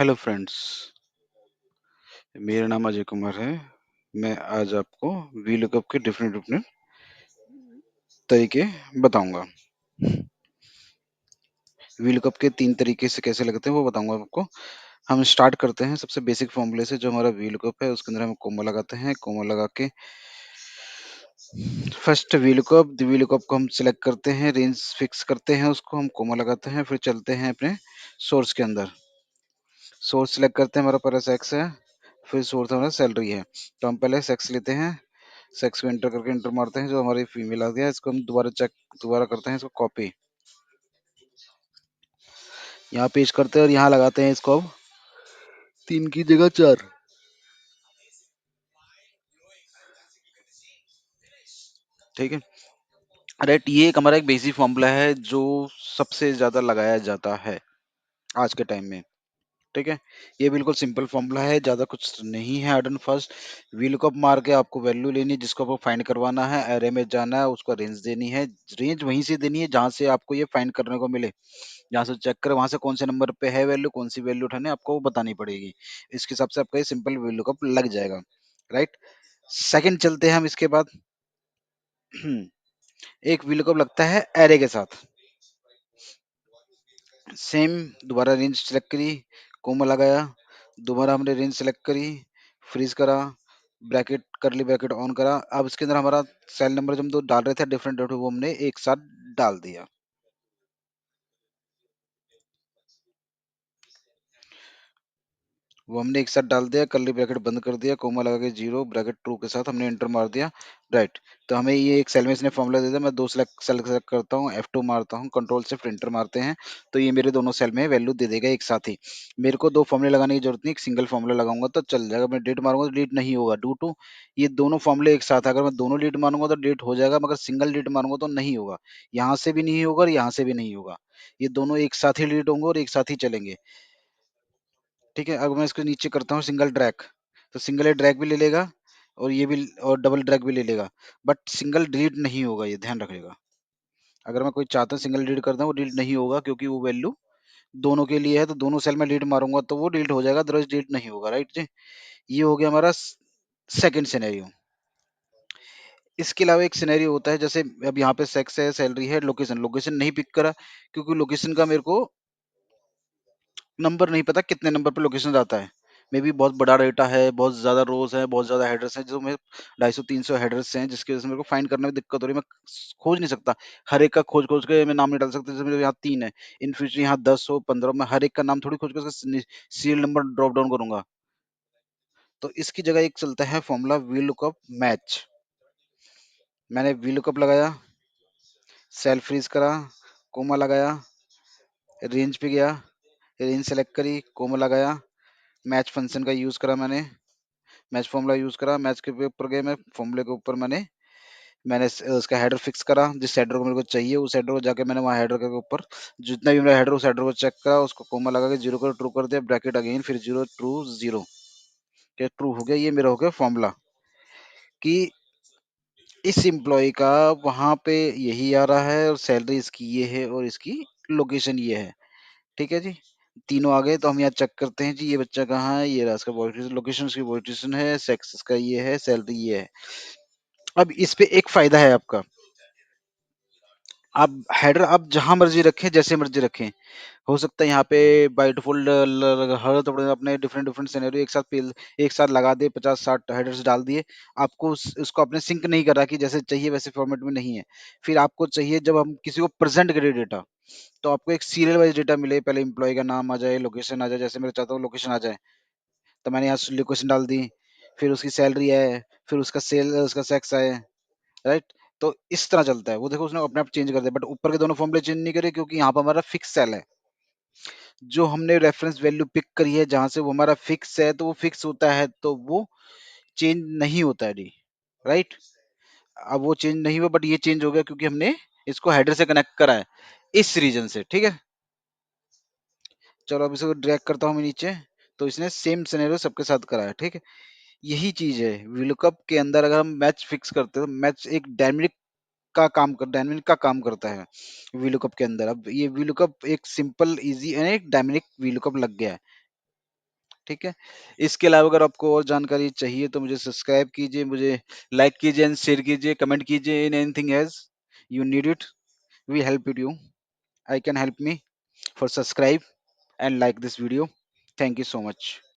Hello friends, मेरा नाम अजय कुमार है। मैं आज आपको वीलुकअप के डिफरेंट डिफरेंट तरीके बताऊंगा। वीलुकअप के 3 तरीके से कैसे लगते हैं वो बताऊंगा आपको। हम स्टार्ट करते हैं सबसे बेसिक फॉर्मूले से। जो हमारा वीलुकअप है उसके अंदर हम कोमा लगाते हैं। कोमा लगा के फर्स्ट वीलुकअप को हम सिलेक्ट करते हैं, रेंज फिक्स करते हैं, उसको हम कोमा लगाते हैं, फिर चलते हैं अपने सोर्स के अंदर। सोर्स सिलेक्ट करते हैं, हमारा पहला सेक्स है, फिर सोर्स हमारा सैलरी है। तो हम पहले सेक्स लेते हैं, सेक्स को एंटर करके एंटर मारते हैं, जो हमारी फीमेल आ गया इसको हम दोबारा करते हैं इसको कॉपी, यहाँ पेस्ट करते हैं और यहाँ लगाते हैं इसको अब 3 की जगह 4। ठीक है। राइट, ये एक हमारा एक बेसिक फॉर्मूला है जो सबसे ज्यादा लगाया जाता है आज के टाइम में। ठीक है, ये बिल्कुल सिंपल फॉर्मूला है, ज्यादा कुछ नहीं है हार्ड एंड फास्ट। वीलुकअप मार के आपको वैल्यू लेनी है, जिसको आपको फाइंड करवाना है, एरे में जाना है, उसको रेंज देनी है। रेंज वहीं से देनी है जहां से आपको ये फाइंड करने को मिले, जहाँ से चेक करें वहां से कौन से नंबर पे है वैल्यू, कौन सी वैल्यू उठाने आपको वो बतानी पड़ेगी। इसके हिसाब से आपका ये सिंपल वीलुकअप लग जाएगा। राइट, सेकंड चलते हैं हम इसके बाद। एक वीलुकअप लगता है एरे के साथ। सेम, दोबारा रेंज सेलेक्ट करी, कोमा लगाया, दोबारा हमने रेंज सेलेक्ट करी, फ्रीज करा, ब्रैकेट करली ब्रैकेट ऑन करा। अब इसके अंदर हमारा सेल नंबर जो हम दो डाल रहे थे डिफरेंट, वो हमने एक साथ डाल दिया। वो हमने एक साथ डाल दिया, कर्ली ब्रैकेट बंद कर दिया, कोमा लगा के जीरो, ब्रैकेट ट्रू के साथ हमने एंटर मार दिया। राइट, तो हमें ये एक सेल में इसने फॉर्मूला दे दिया। मैं दो सेल सेलेक्ट करता हूँ, F2 मारता हूँ, कंट्रोल से एंटर मारते हैं, तो ये मेरे दोनों सेल में वैल्यू दे देगा एक साथ ही। मेरे को दो फॉर्मूले लगाने की जरूरत नहीं, एक सिंगल फॉर्मूला लगाऊंगा तो चल जाएगा। मैं डेट मारूंगा तो डेट नहीं होगा, ड्यू टू ये दोनों फॉर्मूले एक साथ है। अगर मैं दोनों डेट मारूंगा तो डेट हो जाएगा, मगर सिंगल डेट मारूंगा तो नहीं होगा। यहाँ से भी नहीं होगा और यहाँ से भी नहीं होगा, ये दोनों एक साथ ही डेट होंगे और एक साथ ही चलेंगे। ठीक है, अगर मैं इसको नीचे करता हूँ सिंगल ड्रैग, तो सिंगल ड्रैग भी ले लेगा और ये भी, और डबल ड्रैग भी ले लेगा, बट सिंगल डिलीट नहीं होगा, ये ध्यान रखिएगा। अगर मैं कोई चाहता हूँ सिंगल डिलीट करता हूँ, वो डिलीट नहीं होगा, क्योंकि वो वैल्यू दोनों के लिए है। तो दोनों सेल में डिलीट मारूंगा तो वो डिलीट हो जाएगा, अदरवाइज डिलीट नहीं होगा। राइट जी, ये हो गया हमारा सेकंड सिनेरियो। इसके अलावा एक सिनेरियो होता है, जैसे अब यहाँ पे सेक्स है, सैलरी है, लोकेशन, लोकेशन नहीं पिक करा, क्योंकि लोकेशन का मेरे को नंबर नहीं पता कितने नंबर पे लोकेशन आता है। मे बी बहुत बड़ा डेटा है, बहुत ज्यादा रोज है, बहुत ज्यादा हेडर्स हैं, जो मैं 250-300 हेडर्स हैं, जिसकी वजह से मेरे को फाइंड करने में दिक्कत हो रही है। मैं खोज नहीं सकता, हर एक का खोज खोज के मैं नाम नहीं डाल सकता। जैसे मेरे यहाँ 3 है, इन फ्यूचर यहाँ 10 हो 15, मैं हर एक का नाम थोड़ी खोज कर सीरियल नंबर ड्रॉप डाउन करूंगा। तो इसकी जगह एक चलता है फॉर्मूला वी लुकअप मैच। मैंने वी लुकअप लगाया, सेल फ्रीज करा, कोमा लगाया, रेंज पे गया, रेंज सेलेक्ट करी, कोमा लगाया, मैच फंक्शन का यूज करा, मैच फॉर्मूला यूज करा, मैच के ऊपर गए, मैं फॉर्मूले के ऊपर मैंने उसका हेडर फिक्स करा, जिस हेडर को मेरे को चाहिए उस हेडर को जाके मैंने वहाँ हेडर के ऊपर जितना भी मेरा हेडर, उस हेडर को चेक करा, उसको कोमा लगा के जीरो कर ट्रू कर दिया, ब्रैकेट अगेन, फिर जीरो ट्रू जीरो, क्या ट्रू हो गया। ये मेरा हो गया फॉर्मूला कि इस एम्प्लॉय का वहां पे यही आ रहा है और सैलरी इसकी ये है और इसकी लोकेशन ये है। ठीक है जी, तीनों आ गए। तो हम यहाँ चेक करते हैं जी, ये बच्चा कहाँ है, ये रहा इसका पॉलिटिशियन, लोकेशन इसकी पॉलिटिशियन है, सेक्स इसका ये है, सैलरी ये है। अब इस पे एक फायदा है आपका, आप हेडर आप जहां मर्जी रखें, जैसे मर्जी रखें। हो सकता है यहाँ पे बाय डिफॉल्ट हर तो अपने डिफरेंट डिफरेंट सिनेरियो एक साथ लगा दे, 50-60 हेडर्स डाल दिए। आपको उसको अपने सिंक नहीं कर रहा कि जैसे चाहिए वैसे फॉर्मेट में नहीं है। फिर आपको चाहिए जब हम किसी को प्रेजेंट करें डेटा, तो आपको एक सीरियल वाइज डेटा मिले, पहले एम्प्लॉय का नाम आ जाए, लोकेशन आ जाए, जैसे मैं चाहता हूँ लोकेशन आ जाए, तो मैंने यहाँ लोकेशन डाल दी, फिर उसकी सैलरी है, फिर उसका सेक्स है। राइट, तो इस तरह चलता है। वो देखो उसने अपने आप चेंज कर दिया, बट ऊपर के दोनों फॉर्मूले चेंज नहीं करे, क्योंकि यहाँ पर हमारा फिक्स सेल है। जो हमने रेफरेंस वैल्यू पिक करी है जहां से, वो हमारा फिक्स है, तो वो फिक्स होता है, तो वो चेंज नहीं होता है डी। राइट, अब वो चेंज नहीं हुआ, बट ये चेंज हो गया क्योंकि हमने इसको हेडर से कनेक्ट करा है इस रीजन से। ठीक है, चलो अब इसको ड्रैग करता हूँ मैं नीचे, तो इसने सेम सिनेरियो सबके साथ करा है। ठीक है, यही चीज है VLOOKUP के अंदर। अगर हम मैच फिक्स करते हैं तो मैच एक डायनामिक का काम करता है VLOOKUP के अंदर। अब ये VLOOKUP एक सिंपल इजी एक डायनामिक VLOOKUP लग गया है। ठीक है। इसके अलावा अगर आपको और जानकारी चाहिए तो मुझे सब्सक्राइब कीजिए, मुझे लाइक कीजिए एंड शेयर कीजिए, कमेंट कीजिए in anything else you need it, we help it you, I can help me, for subscribe and like this video. Thank you so much.